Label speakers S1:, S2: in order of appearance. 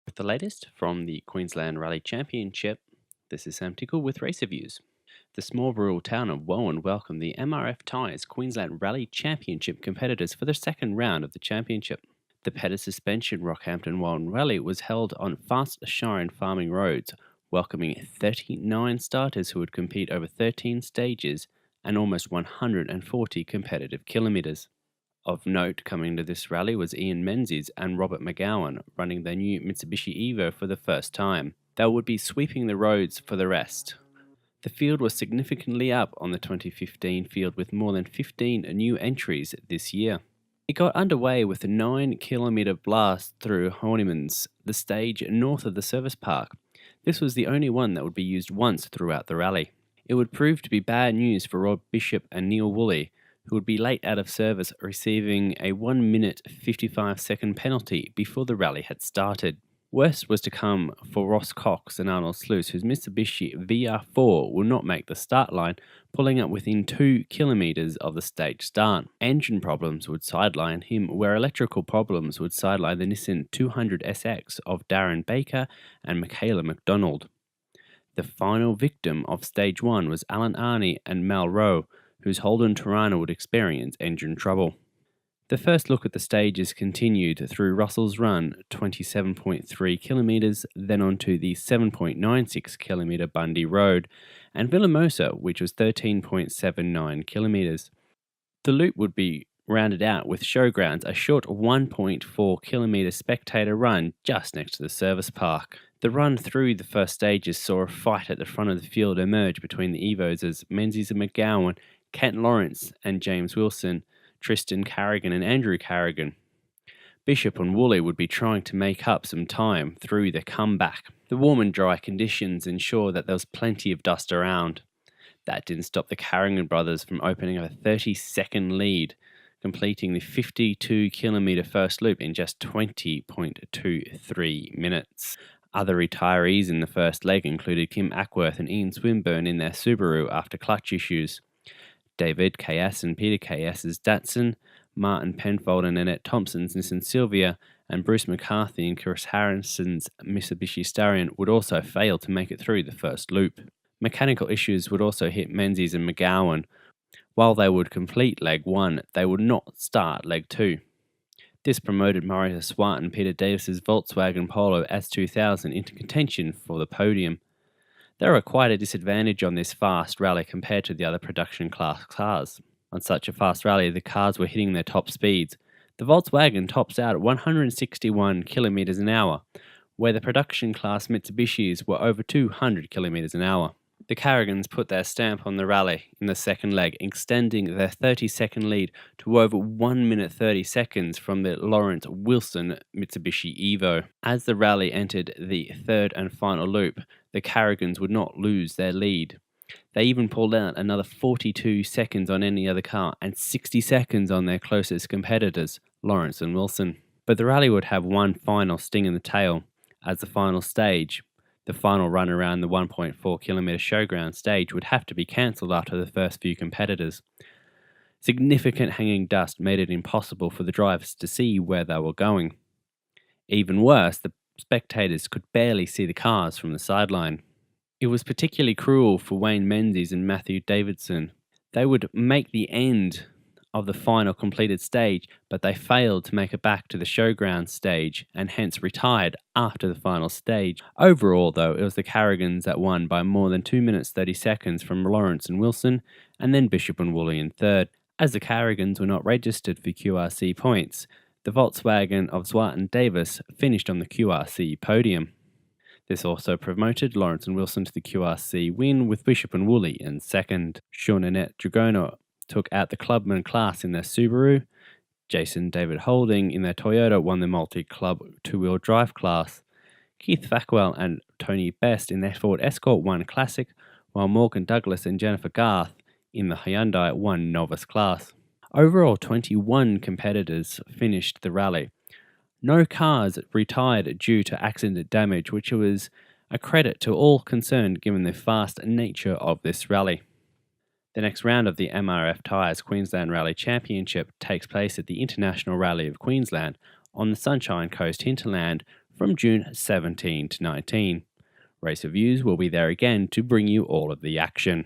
S1: With the latest from the Queensland Rally Championship, this is Sam Tickle with race reviews. The small rural town of Wowan welcomed the Tyres Queensland Rally Championship competitors for the second round of the championship. The Pedders suspension Rockhampton Wowan Rally was held on fast shire and farming roads, welcoming 39 starters who would compete over 13 stages and almost 140 competitive kilometres. Of note coming to this rally was Ian Menzies and Robert McGowan running their new Mitsubishi Evo for the first time. They would be sweeping the roads for the rest. The field was significantly up on the 2015 field with more than 15 new entries this year. It got underway with a 9-kilometre blast through Horniman's, the stage north of the service park. This was the only one that would be used once throughout the rally. It would prove to be bad news for Rob Bishop and Neil Woolley, who would be late out of service, receiving a 1 minute 55 second penalty before the rally had started. Worst was to come for Ross Cox and Arnold Sluice, whose Mitsubishi VR4 will not make the start line, pulling up within 2 kilometres of the stage start. Engine problems would sideline him, where electrical problems would sideline the Nissan 200SX of Darren Baker and Michaela McDonald. The final victim of stage 1 was Alan Arney and Mal Rowe, whose Holden Tirana would experience engine trouble. The first look at the stages continued through Russell's Run, 27.3 kilometres, then onto the 7.96 kilometre Bundy Road, and Villamosa, which was 13.79 kilometres. The loop would be rounded out with Showgrounds, a short 1.4 kilometre spectator run just next to the service park. The run through the first stages saw a fight at the front of the field emerge between the Evos as Menzies and McGowan, Kent Lawrence and James Wilson, Tristan Carrigan and Andrew Carrigan. Bishop and Woolley would be trying to make up some time through their comeback. The warm and dry conditions ensured that there was plenty of dust around. That didn't stop the Carrigan brothers from opening a 30-second lead, completing the 52-kilometre first loop in just 20.23 minutes. Other retirees in the first leg included Kim Ackworth and Ian Swinburne in their Subaru after clutch issues, David K.S. and Peter K.S.'s Datsun, Martin Penfold and Annette Thompson's Nissan Silvia, and Bruce McCarthy and Chris Harrison's Mitsubishi Starion would also fail to make it through the first loop. Mechanical issues would also hit Menzies and McGowan. While they would complete leg 1, they would not start leg 2. This promoted Maurice Swart and Peter Davies' Volkswagen Polo S2000 into contention for the podium. They were quite a disadvantage on this fast rally compared to the other production class cars. On such a fast rally, the cars were hitting their top speeds. The Volkswagen tops out at 161 kilometres an hour, where the production class Mitsubishis were over 200 kilometres an hour. The Carrigans put their stamp on the rally in the second leg, extending their 30-second lead to over 1 minute 30 seconds from the Lawrence Wilson Mitsubishi Evo. As the rally entered the third and final loop, the Carrigans would not lose their lead. They even pulled out another 42 seconds on any other car and 60 seconds on their closest competitors, Lawrence and Wilson. But the rally would have one final sting in the tail, as the final stage, the final run around the 1.4 kilometre showground stage, would have to be cancelled after the first few competitors. Significant hanging dust made it impossible for the drivers to see where they were going. Even worse, the spectators could barely see the cars from the sideline. It was particularly cruel for Wayne Menzies and Matthew Davidson. They would make the end of the final completed stage, but they failed to make it back to the showground stage and hence retired after the final stage. Overall, though, it was the Carrigans that won by more than 2 minutes 30 seconds from Lawrence and Wilson, and then Bishop and Woolley in third. As the Carrigans were not registered for QRC points, the Volkswagen of Swart and Davis finished on the QRC podium. This also promoted Lawrence and Wilson to the QRC win, with Bishop and Woolley in second. Shaun and Annette Dragona took out the Clubman class in their Subaru. Jason David Holding in their Toyota won the Multiclub two-wheel drive class. Keith Fackwell and Tony Best in their Ford Escort won Classic, while Morgan Douglas and Jennifer Garth in the Hyundai won Novice class. Overall, 21 competitors finished the rally. No cars retired due to accident damage, which was a credit to all concerned given the fast nature of this rally. The next round of the Tyres Queensland Rally Championship takes place at the International Rally of Queensland on the Sunshine Coast hinterland from June 17 to 19. Race reviews will be there again to bring you all of the action.